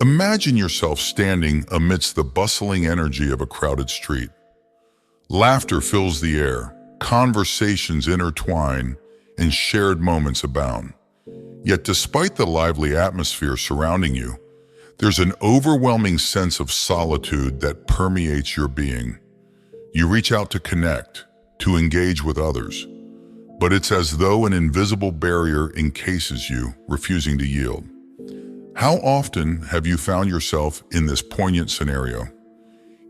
Imagine yourself standing amidst the bustling energy of a crowded street. Laughter fills the air, conversations intertwine, and shared moments abound. Yet despite the lively atmosphere surrounding you, there's an overwhelming sense of solitude that permeates your being. You reach out to connect, to engage with others, but it's as though an invisible barrier encases you, refusing to yield. How often have you found yourself in this poignant scenario?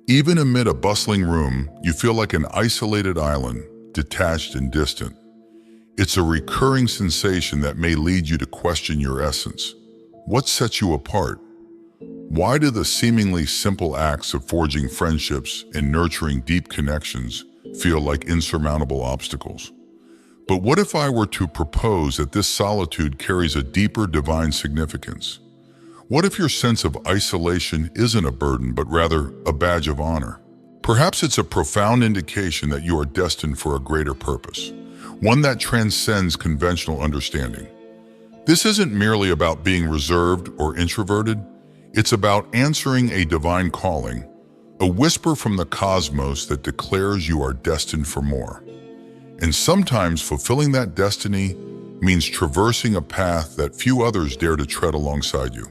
Even amid a bustling room, you feel like an isolated island, detached and distant. It's a recurring sensation that may lead you to question your essence. What sets you apart? Why do the seemingly simple acts of forging friendships and nurturing deep connections feel like insurmountable obstacles? But what if I were to propose that this solitude carries a deeper divine significance? What if your sense of isolation isn't a burden, but rather a badge of honor? Perhaps it's a profound indication that you are destined for a greater purpose, one that transcends conventional understanding. This isn't merely about being reserved or introverted. It's about answering a divine calling, a whisper from the cosmos that declares you are destined for more. And sometimes fulfilling that destiny means traversing a path that few others dare to tread alongside you.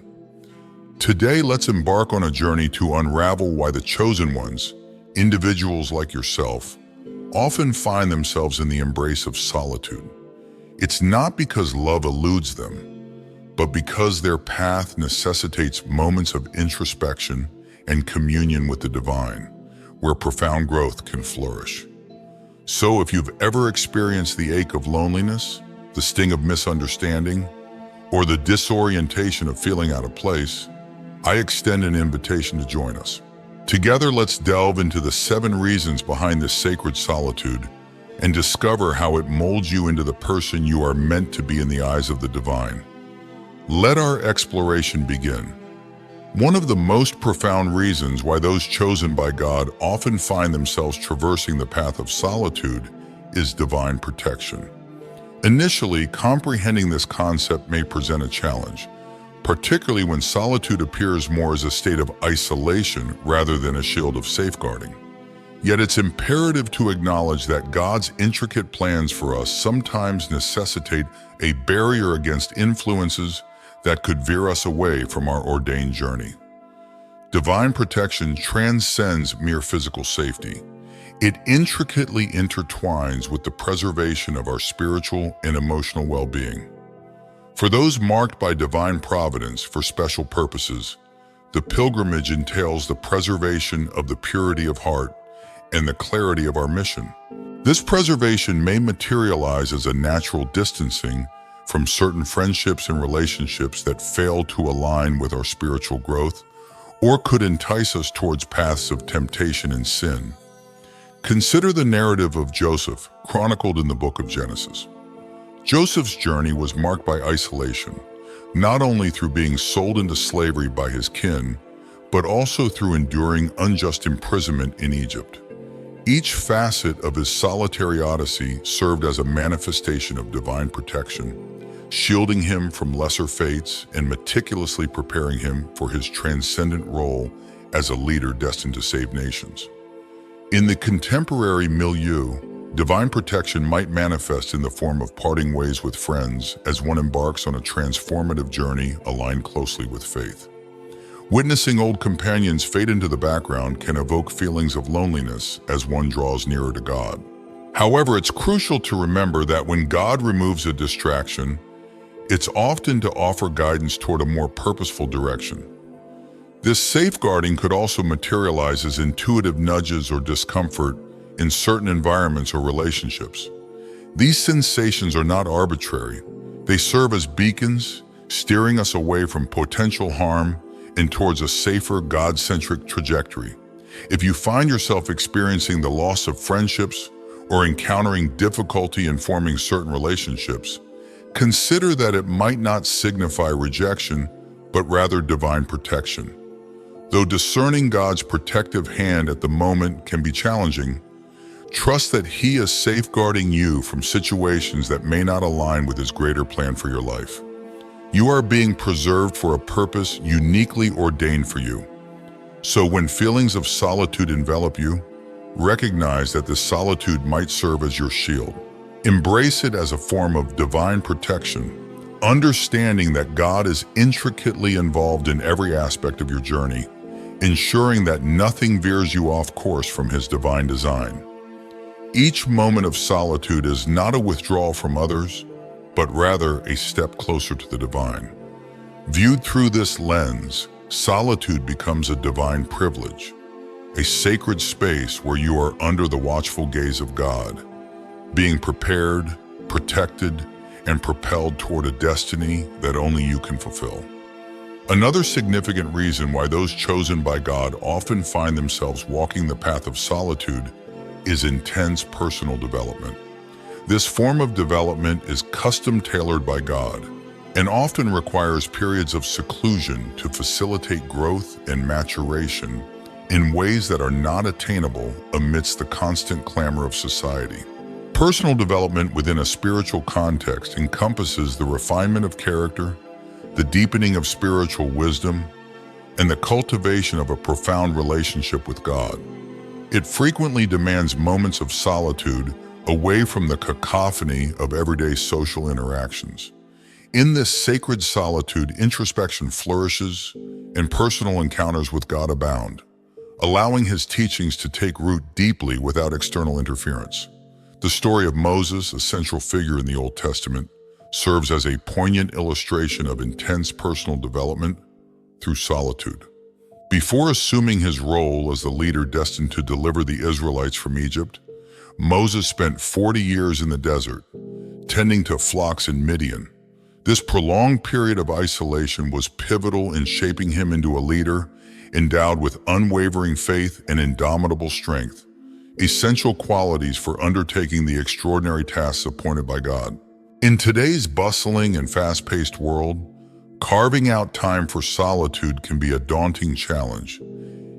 Today, let's embark on a journey to unravel why the chosen ones, individuals like yourself, often find themselves in the embrace of solitude. It's not because love eludes them, but because their path necessitates moments of introspection and communion with the divine, where profound growth can flourish. So if you've ever experienced the ache of loneliness, the sting of misunderstanding, or the disorientation of feeling out of place, I extend an invitation to join us. Together, let's delve into the 7 reasons behind this sacred solitude and discover how it molds you into the person you are meant to be in the eyes of the divine. Let our exploration begin. One of the most profound reasons why those chosen by God often find themselves traversing the path of solitude is divine protection. Initially, comprehending this concept may present a challenge, particularly when solitude appears more as a state of isolation rather than a shield of safeguarding. Yet it's imperative to acknowledge that God's intricate plans for us sometimes necessitate a barrier against influences that could veer us away from our ordained journey. Divine protection transcends mere physical safety. It intricately intertwines with the preservation of our spiritual and emotional well-being. For those marked by divine providence for special purposes, the pilgrimage entails the preservation of the purity of heart and the clarity of our mission. This preservation may materialize as a natural distancing from certain friendships and relationships that fail to align with our spiritual growth, or could entice us towards paths of temptation and sin. Consider the narrative of Joseph, chronicled in the book of Genesis. Joseph's journey was marked by isolation, not only through being sold into slavery by his kin, but also through enduring unjust imprisonment in Egypt. Each facet of his solitary odyssey served as a manifestation of divine protection, shielding him from lesser fates and meticulously preparing him for his transcendent role as a leader destined to save nations. In the contemporary milieu, divine protection might manifest in the form of parting ways with friends as one embarks on a transformative journey aligned closely with faith. Witnessing old companions fade into the background can evoke feelings of loneliness as one draws nearer to God. However, it's crucial to remember that when God removes a distraction, it's often to offer guidance toward a more purposeful direction. This safeguarding could also materialize as intuitive nudges or discomfort in certain environments or relationships. These sensations are not arbitrary. They serve as beacons, steering us away from potential harm and towards a safer, God-centric trajectory. If you find yourself experiencing the loss of friendships or encountering difficulty in forming certain relationships, consider that it might not signify rejection, but rather divine protection. Though discerning God's protective hand at the moment can be challenging, trust that He is safeguarding you from situations that may not align with His greater plan for your life. You are being preserved for a purpose uniquely ordained for you. So when feelings of solitude envelop you, recognize that this solitude might serve as your shield. Embrace it as a form of divine protection, understanding that God is intricately involved in every aspect of your journey, ensuring that nothing veers you off course from His divine design. Each moment of solitude is not a withdrawal from others, but rather a step closer to the divine. Viewed through this lens, solitude becomes a divine privilege, a sacred space where you are under the watchful gaze of God, being prepared, protected, and propelled toward a destiny that only you can fulfill. Another significant reason why those chosen by God often find themselves walking the path of solitude is intense personal development. This form of development is custom-tailored by God and often requires periods of seclusion to facilitate growth and maturation in ways that are not attainable amidst the constant clamor of society. Personal development within a spiritual context encompasses the refinement of character, the deepening of spiritual wisdom, and the cultivation of a profound relationship with God. It frequently demands moments of solitude away from the cacophony of everyday social interactions. In this sacred solitude, introspection flourishes and personal encounters with God abound, allowing His teachings to take root deeply without external interference. The story of Moses, a central figure in the Old Testament, serves as a poignant illustration of intense personal development through solitude. Before assuming his role as the leader destined to deliver the Israelites from Egypt, Moses spent 40 years in the desert, tending to flocks in Midian. This prolonged period of isolation was pivotal in shaping him into a leader endowed with unwavering faith and indomitable strength, essential qualities for undertaking the extraordinary tasks appointed by God. In today's bustling and fast-paced world, carving out time for solitude can be a daunting challenge,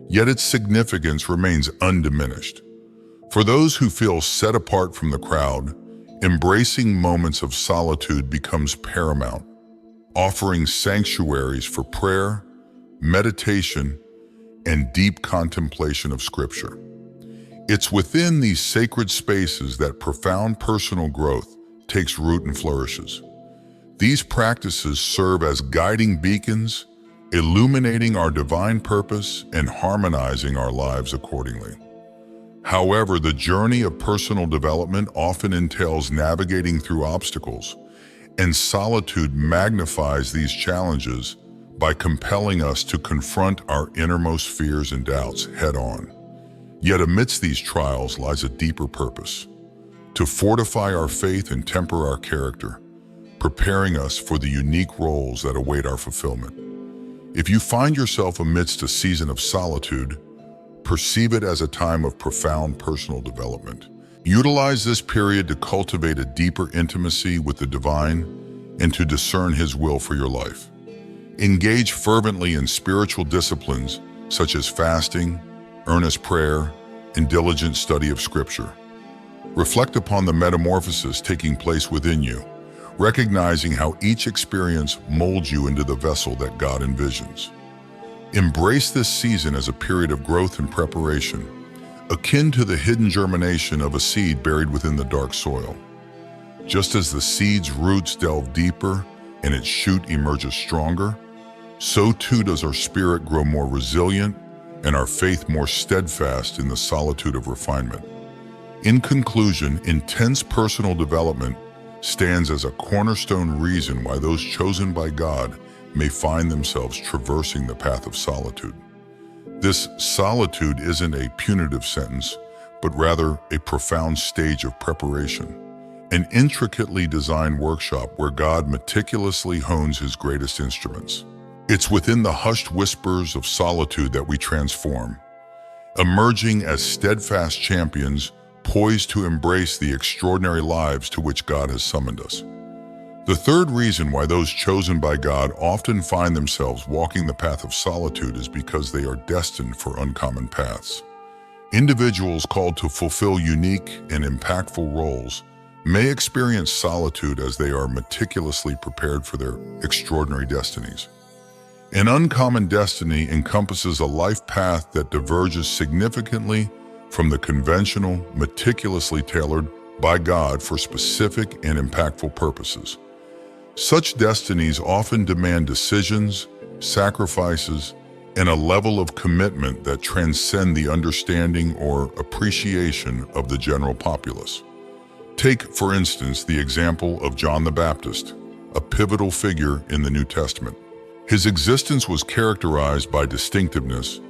yet its significance remains undiminished. For those who feel set apart from the crowd, embracing moments of solitude becomes paramount, offering sanctuaries for prayer, meditation, and deep contemplation of Scripture. It's within these sacred spaces that profound personal growth takes root and flourishes. These practices serve as guiding beacons, illuminating our divine purpose and harmonizing our lives accordingly. However, the journey of personal development often entails navigating through obstacles, and solitude magnifies these challenges by compelling us to confront our innermost fears and doubts head-on. Yet amidst these trials lies a deeper purpose: to fortify our faith and temper our character, preparing us for the unique roles that await our fulfillment. If you find yourself amidst a season of solitude, perceive it as a time of profound personal development. Utilize this period to cultivate a deeper intimacy with the divine and to discern His will for your life. Engage fervently in spiritual disciplines such as fasting, earnest prayer, and diligent study of Scripture. Reflect upon the metamorphosis taking place within you, recognizing how each experience molds you into the vessel that God envisions. Embrace this season as a period of growth and preparation, akin to the hidden germination of a seed buried within the dark soil. Just as the seed's roots delve deeper and its shoot emerges stronger, so too does our spirit grow more resilient and our faith more steadfast in the solitude of refinement. In conclusion, intense personal development stands as a cornerstone reason why those chosen by God may find themselves traversing the path of solitude. This solitude isn't a punitive sentence, but rather a profound stage of preparation, an intricately designed workshop where God meticulously hones His greatest instruments. It's within the hushed whispers of solitude that we transform, emerging as steadfast champions poised to embrace the extraordinary lives to which God has summoned us. The third reason why those chosen by God often find themselves walking the path of solitude is because they are destined for uncommon paths. Individuals called to fulfill unique and impactful roles may experience solitude as they are meticulously prepared for their extraordinary destinies. An uncommon destiny encompasses a life path that diverges significantly from the conventional, meticulously tailored by God for specific and impactful purposes. Such destinies often demand decisions, sacrifices, and a level of commitment that transcend the understanding or appreciation of the general populace. Take, for instance, the example of John the Baptist, a pivotal figure in the New Testament. His existence was characterized by distinctiveness,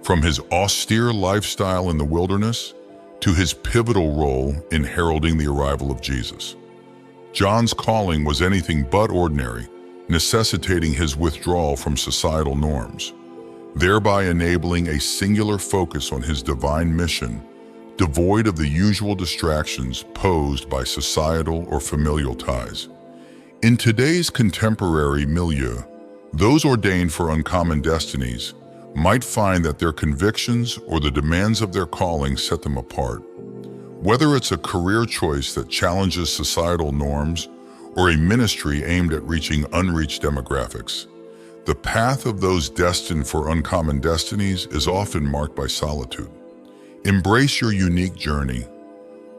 from his austere lifestyle in the wilderness to his pivotal role in heralding the arrival of Jesus. John's calling was anything but ordinary, necessitating his withdrawal from societal norms, thereby enabling a singular focus on his divine mission, devoid of the usual distractions posed by societal or familial ties. In today's contemporary milieu, those ordained for uncommon destinies might find that their convictions or the demands of their calling set them apart. Whether it's a career choice that challenges societal norms or a ministry aimed at reaching unreached demographics, the path of those destined for uncommon destinies is often marked by solitude. Embrace your unique journey,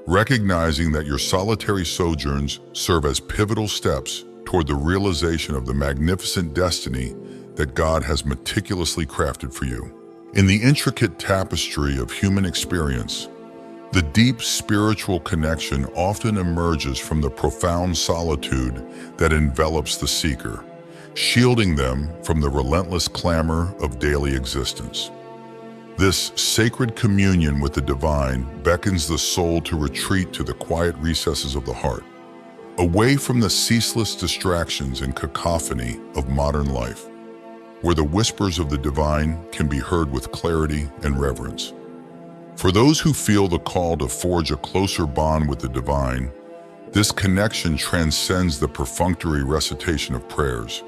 recognizing that your solitary sojourns serve as pivotal steps toward the realization of the magnificent destiny that God has meticulously crafted for you. In the intricate tapestry of human experience, the deep spiritual connection often emerges from the profound solitude that envelops the seeker, shielding them from the relentless clamor of daily existence. This sacred communion with the divine beckons the soul to retreat to the quiet recesses of the heart, away from the ceaseless distractions and cacophony of modern life, where the whispers of the divine can be heard with clarity and reverence. For those who feel the call to forge a closer bond with the divine, this connection transcends the perfunctory recitation of prayers.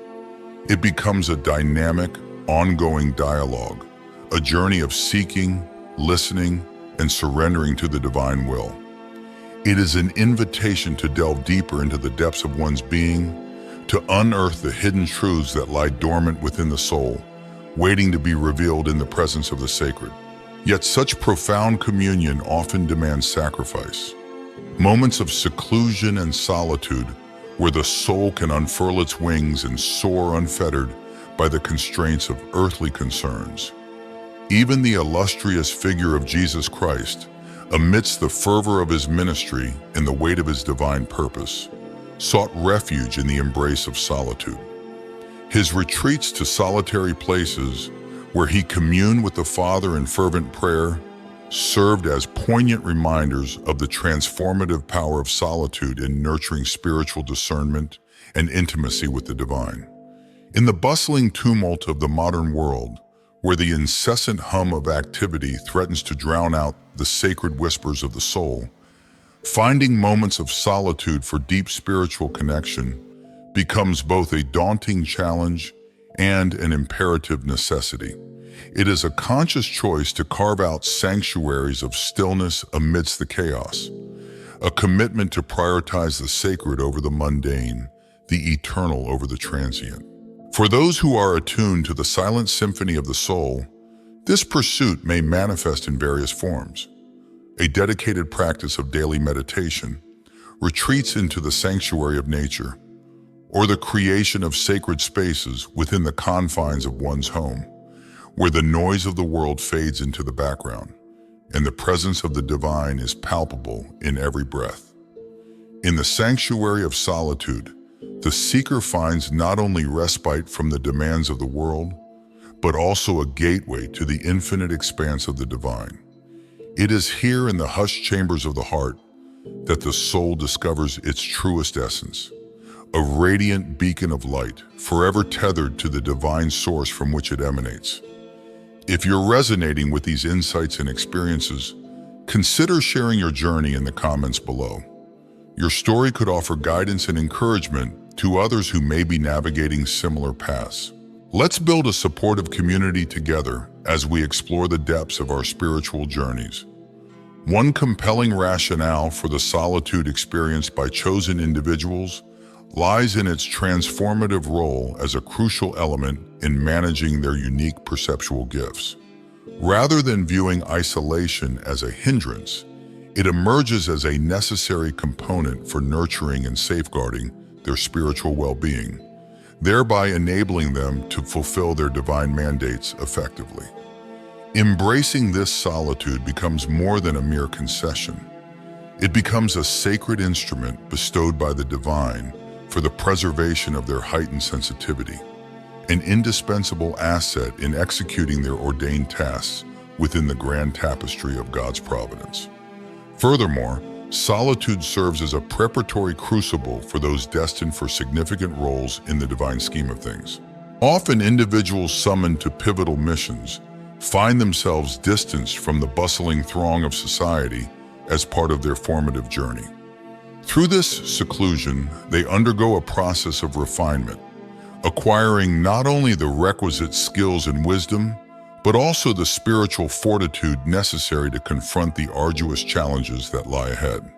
It becomes a dynamic, ongoing dialogue, a journey of seeking, listening, and surrendering to the divine will. It is an invitation to delve deeper into the depths of one's being, to unearth the hidden truths that lie dormant within the soul, waiting to be revealed in the presence of the sacred. Yet such profound communion often demands sacrifice. Moments of seclusion and solitude where the soul can unfurl its wings and soar unfettered by the constraints of earthly concerns. Even the illustrious figure of Jesus Christ, amidst the fervor of his ministry and the weight of his divine purpose, sought refuge in the embrace of solitude. His retreats to solitary places where he communed with the Father in fervent prayer served as poignant reminders of the transformative power of solitude in nurturing spiritual discernment and intimacy with the divine. In the bustling tumult of the modern world, where the incessant hum of activity threatens to drown out the sacred whispers of the soul, finding moments of solitude for deep spiritual connection becomes both a daunting challenge and an imperative necessity. It is a conscious choice to carve out sanctuaries of stillness amidst the chaos, a commitment to prioritize the sacred over the mundane, the eternal over the transient. For those who are attuned to the silent symphony of the soul, this pursuit may manifest in various forms. A dedicated practice of daily meditation, retreats into the sanctuary of nature, or the creation of sacred spaces within the confines of one's home, where the noise of the world fades into the background, and the presence of the divine is palpable in every breath. In the sanctuary of solitude, the seeker finds not only respite from the demands of the world, but also a gateway to the infinite expanse of the divine. It is here in the hushed chambers of the heart that the soul discovers its truest essence, a radiant beacon of light, forever tethered to the divine source from which it emanates. If you're resonating with these insights and experiences, consider sharing your journey in the comments below. Your story could offer guidance and encouragement to others who may be navigating similar paths. Let's build a supportive community together as we explore the depths of our spiritual journeys. One compelling rationale for the solitude experienced by chosen individuals lies in its transformative role as a crucial element in managing their unique perceptual gifts. Rather than viewing isolation as a hindrance, it emerges as a necessary component for nurturing and safeguarding their spiritual well-being, thereby enabling them to fulfill their divine mandates effectively. Embracing this solitude becomes more than a mere concession. It becomes a sacred instrument bestowed by the divine for the preservation of their heightened sensitivity, an indispensable asset in executing their ordained tasks within the grand tapestry of God's providence. Furthermore, solitude serves as a preparatory crucible for those destined for significant roles in the divine scheme of things. Often individuals summoned to pivotal missions find themselves distanced from the bustling throng of society as part of their formative journey. Through this seclusion, they undergo a process of refinement, acquiring not only the requisite skills and wisdom, but also the spiritual fortitude necessary to confront the arduous challenges that lie ahead.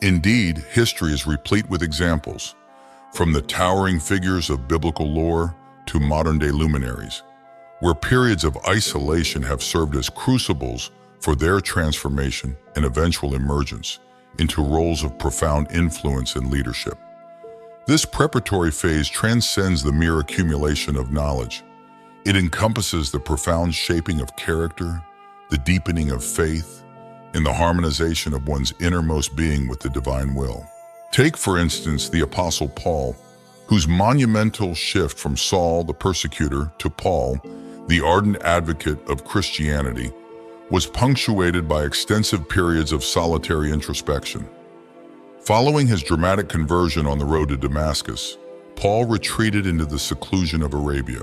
Indeed, history is replete with examples, from the towering figures of biblical lore to modern-day luminaries, where periods of isolation have served as crucibles for their transformation and eventual emergence into roles of profound influence and leadership. This preparatory phase transcends the mere accumulation of knowledge. It encompasses the profound shaping of character, the deepening of faith, and the harmonization of one's innermost being with the divine will. Take, for instance, the Apostle Paul, whose monumental shift from Saul the persecutor to Paul, the ardent advocate of Christianity, was punctuated by extensive periods of solitary introspection. Following his dramatic conversion on the road to Damascus, Paul retreated into the seclusion of Arabia,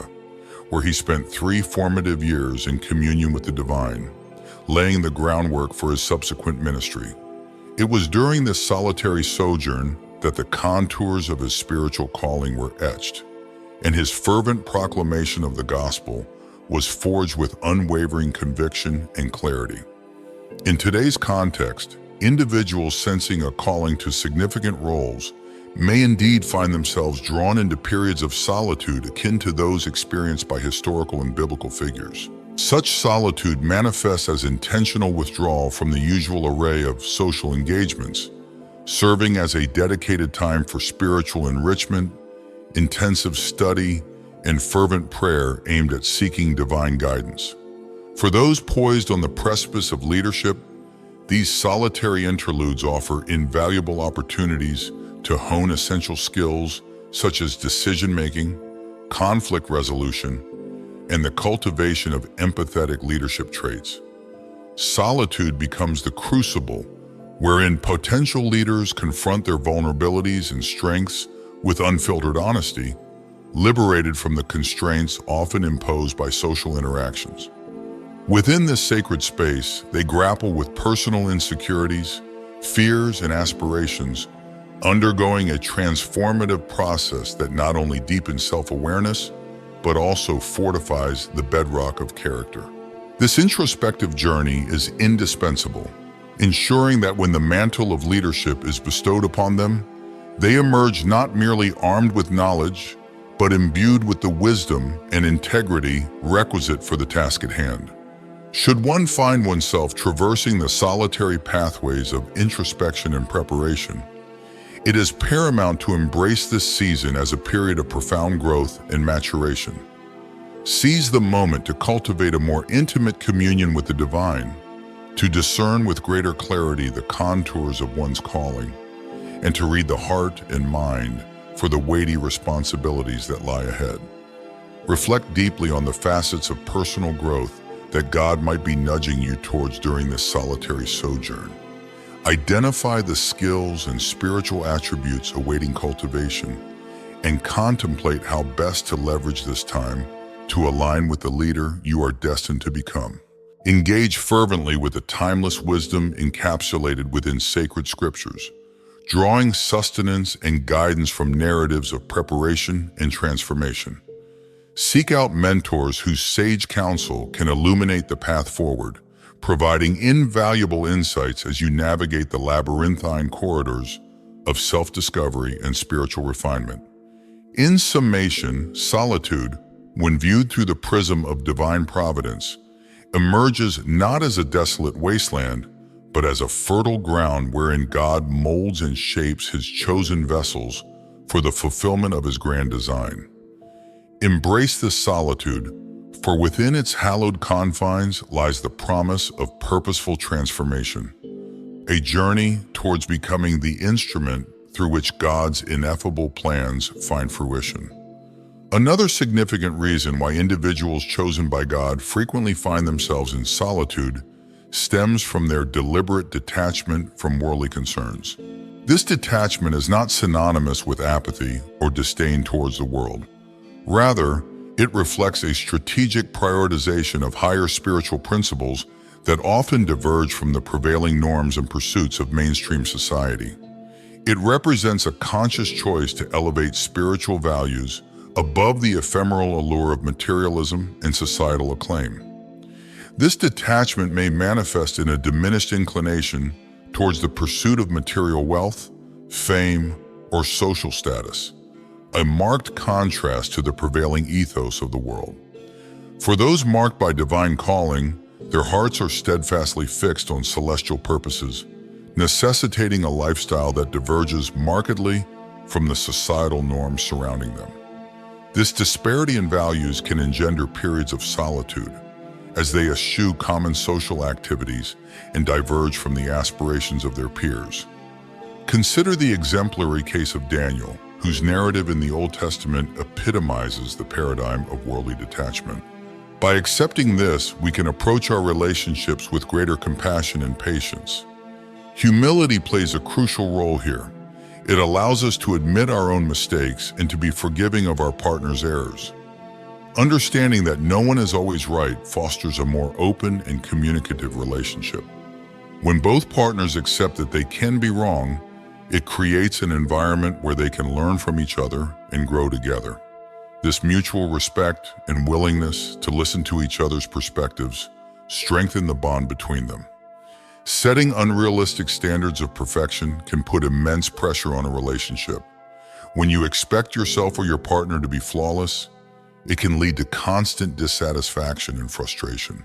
where he spent 3 formative years in communion with the divine, laying the groundwork for his subsequent ministry. It was during this solitary sojourn that the contours of his spiritual calling were etched, and his fervent proclamation of the gospel was forged with unwavering conviction and clarity. In today's context, individuals sensing a calling to significant roles may indeed find themselves drawn into periods of solitude akin to those experienced by historical and biblical figures. Such solitude manifests as intentional withdrawal from the usual array of social engagements, serving as a dedicated time for spiritual enrichment, intensive study, and fervent prayer aimed at seeking divine guidance. For those poised on the precipice of leadership, these solitary interludes offer invaluable opportunities to hone essential skills such as decision-making, conflict resolution, and the cultivation of empathetic leadership traits. Solitude becomes the crucible wherein potential leaders confront their vulnerabilities and strengths with unfiltered honesty, liberated from the constraints often imposed by social interactions. Within this sacred space, they grapple with personal insecurities, fears, and aspirations, undergoing a transformative process that not only deepens self-awareness, but also fortifies the bedrock of character. This introspective journey is indispensable, ensuring that when the mantle of leadership is bestowed upon them, they emerge not merely armed with knowledge, but imbued with the wisdom and integrity requisite for the task at hand. Should one find oneself traversing the solitary pathways of introspection and preparation, it is paramount to embrace this season as a period of profound growth and maturation. Seize the moment to cultivate a more intimate communion with the divine, to discern with greater clarity the contours of one's calling, and to read the heart and mind for the weighty responsibilities that lie ahead. Reflect deeply on the facets of personal growth that God might be nudging you towards during this solitary sojourn. Identify the skills and spiritual attributes awaiting cultivation, and contemplate how best to leverage this time to align with the leader you are destined to become. Engage fervently with the timeless wisdom encapsulated within sacred scriptures, drawing sustenance and guidance from narratives of preparation and transformation. Seek out mentors whose sage counsel can illuminate the path forward, providing invaluable insights as you navigate the labyrinthine corridors of self-discovery and spiritual refinement. In summation, solitude, when viewed through the prism of divine providence, emerges not as a desolate wasteland, but as a fertile ground wherein God molds and shapes his chosen vessels for the fulfillment of his grand design. Embrace this solitude, for within its hallowed confines lies the promise of purposeful transformation, a journey towards becoming the instrument through which God's ineffable plans find fruition. Another significant reason why individuals chosen by God frequently find themselves in solitude stems from their deliberate detachment from worldly concerns. This detachment is not synonymous with apathy or disdain towards the world. Rather, it reflects a strategic prioritization of higher spiritual principles that often diverge from the prevailing norms and pursuits of mainstream society. It represents a conscious choice to elevate spiritual values above the ephemeral allure of materialism and societal acclaim. This detachment may manifest in a diminished inclination towards the pursuit of material wealth, fame, or social status, a marked contrast to the prevailing ethos of the world. For those marked by divine calling, their hearts are steadfastly fixed on celestial purposes, necessitating a lifestyle that diverges markedly from the societal norms surrounding them. This disparity in values can engender periods of solitude, as they eschew common social activities and diverge from the aspirations of their peers. Consider the exemplary case of Daniel, whose narrative in the Old Testament epitomizes the paradigm of worldly detachment. By accepting this, we can approach our relationships with greater compassion and patience. Humility plays a crucial role here. It allows us to admit our own mistakes and to be forgiving of our partner's errors. Understanding that no one is always right fosters a more open and communicative relationship. When both partners accept that they can be wrong, it creates an environment where they can learn from each other and grow together. This mutual respect and willingness to listen to each other's perspectives strengthen the bond between them. Setting unrealistic standards of perfection can put immense pressure on a relationship. When you expect yourself or your partner to be flawless, it can lead to constant dissatisfaction and frustration.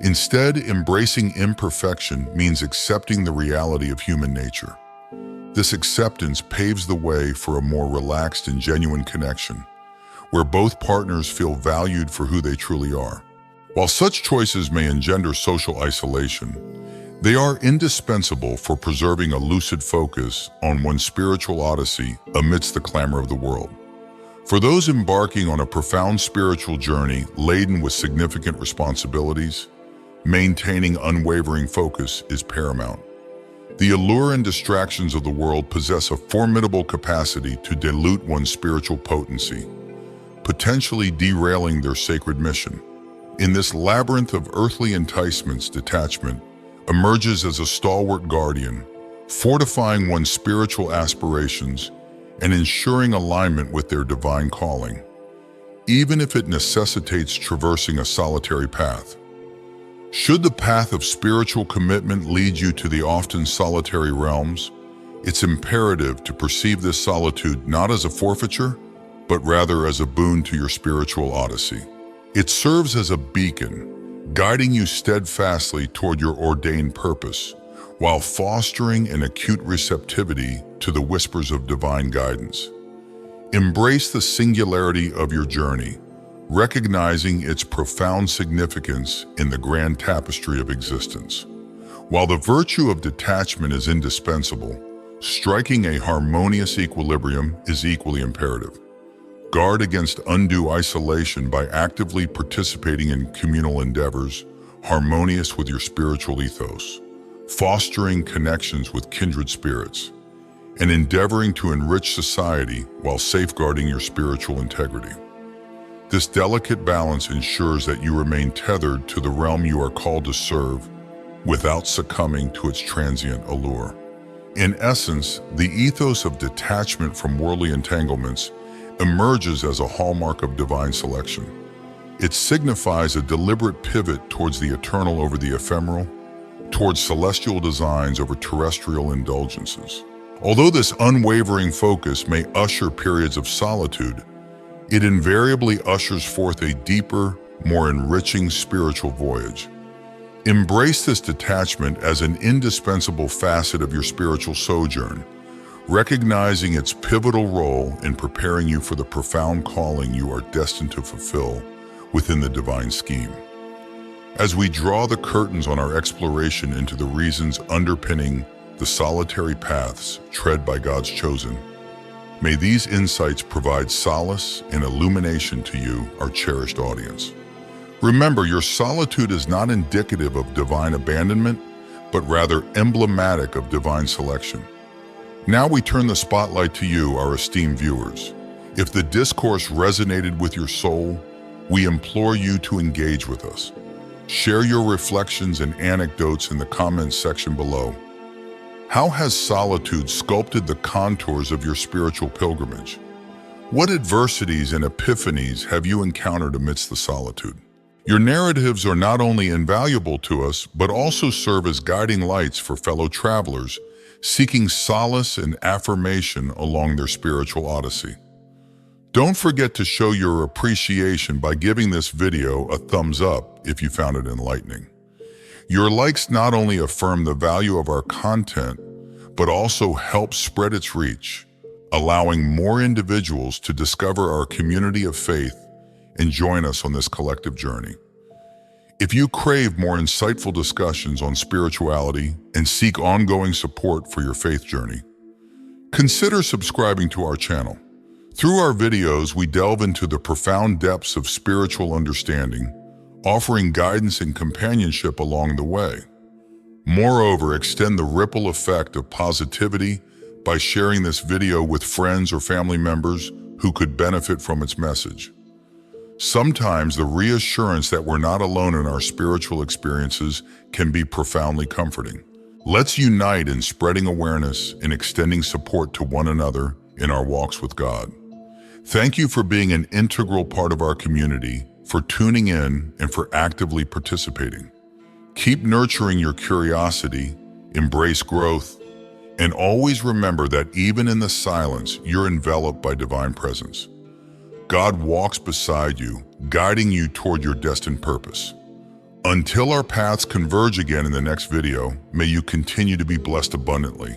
Instead, embracing imperfection means accepting the reality of human nature. This acceptance paves the way for a more relaxed and genuine connection, where both partners feel valued for who they truly are. While such choices may engender social isolation, they are indispensable for preserving a lucid focus on one's spiritual odyssey amidst the clamor of the world. For those embarking on a profound spiritual journey laden with significant responsibilities, maintaining unwavering focus is paramount. The allure and distractions of the world possess a formidable capacity to dilute one's spiritual potency, potentially derailing their sacred mission. In this labyrinth of earthly enticements, detachment emerges as a stalwart guardian, fortifying one's spiritual aspirations and ensuring alignment with their divine calling, even if it necessitates traversing a solitary path. Should the path of spiritual commitment lead you to the often solitary realms, it's imperative to perceive this solitude not as a forfeiture, but rather as a boon to your spiritual odyssey. It serves as a beacon, guiding you steadfastly toward your ordained purpose, while fostering an acute receptivity to the whispers of divine guidance. Embrace the singularity of your journey, recognizing its profound significance in the grand tapestry of existence. While the virtue of detachment is indispensable, striking a harmonious equilibrium is equally imperative. Guard against undue isolation by actively participating in communal endeavors harmonious with your spiritual ethos, fostering connections with kindred spirits, and endeavoring to enrich society while safeguarding your spiritual integrity. This delicate balance ensures that you remain tethered to the realm you are called to serve without succumbing to its transient allure. In essence, the ethos of detachment from worldly entanglements emerges as a hallmark of divine selection, It signifies a deliberate pivot towards the eternal over the ephemeral, towards celestial designs over terrestrial indulgences. Although this unwavering focus may usher periods of solitude, it invariably ushers forth a deeper, more enriching spiritual voyage. Embrace this detachment as an indispensable facet of your spiritual sojourn, recognizing its pivotal role in preparing you for the profound calling you are destined to fulfill within the divine scheme. As we draw the curtains on our exploration into the reasons underpinning the solitary paths tread by God's chosen, may these insights provide solace and illumination to you, our cherished audience. Remember, your solitude is not indicative of divine abandonment, but rather emblematic of divine selection. Now we turn the spotlight to you, our esteemed viewers. If the discourse resonated with your soul, we implore you to engage with us. Share your reflections and anecdotes in the comments section below. How has solitude sculpted the contours of your spiritual pilgrimage? What adversities and epiphanies have you encountered amidst the solitude? Your narratives are not only invaluable to us, but also serve as guiding lights for fellow travelers seeking solace and affirmation along their spiritual odyssey. Don't forget to show your appreciation by giving this video a thumbs up if you found it enlightening. Your likes not only affirm the value of our content, but also help spread its reach, allowing more individuals to discover our community of faith and join us on this collective journey. If you crave more insightful discussions on spirituality and seek ongoing support for your faith journey, consider subscribing to our channel. Through our videos, we delve into the profound depths of spiritual understanding, offering guidance and companionship along the way. Moreover, extend the ripple effect of positivity by sharing this video with friends or family members who could benefit from its message. Sometimes the reassurance that we're not alone in our spiritual experiences can be profoundly comforting. Let's unite in spreading awareness and extending support to one another in our walks with God. Thank you for being an integral part of our community, for tuning in, and for actively participating. Keep nurturing your curiosity, embrace growth, and always remember that even in the silence, you're enveloped by divine presence. God walks beside you, guiding you toward your destined purpose. Until our paths converge again in the next video, may you continue to be blessed abundantly.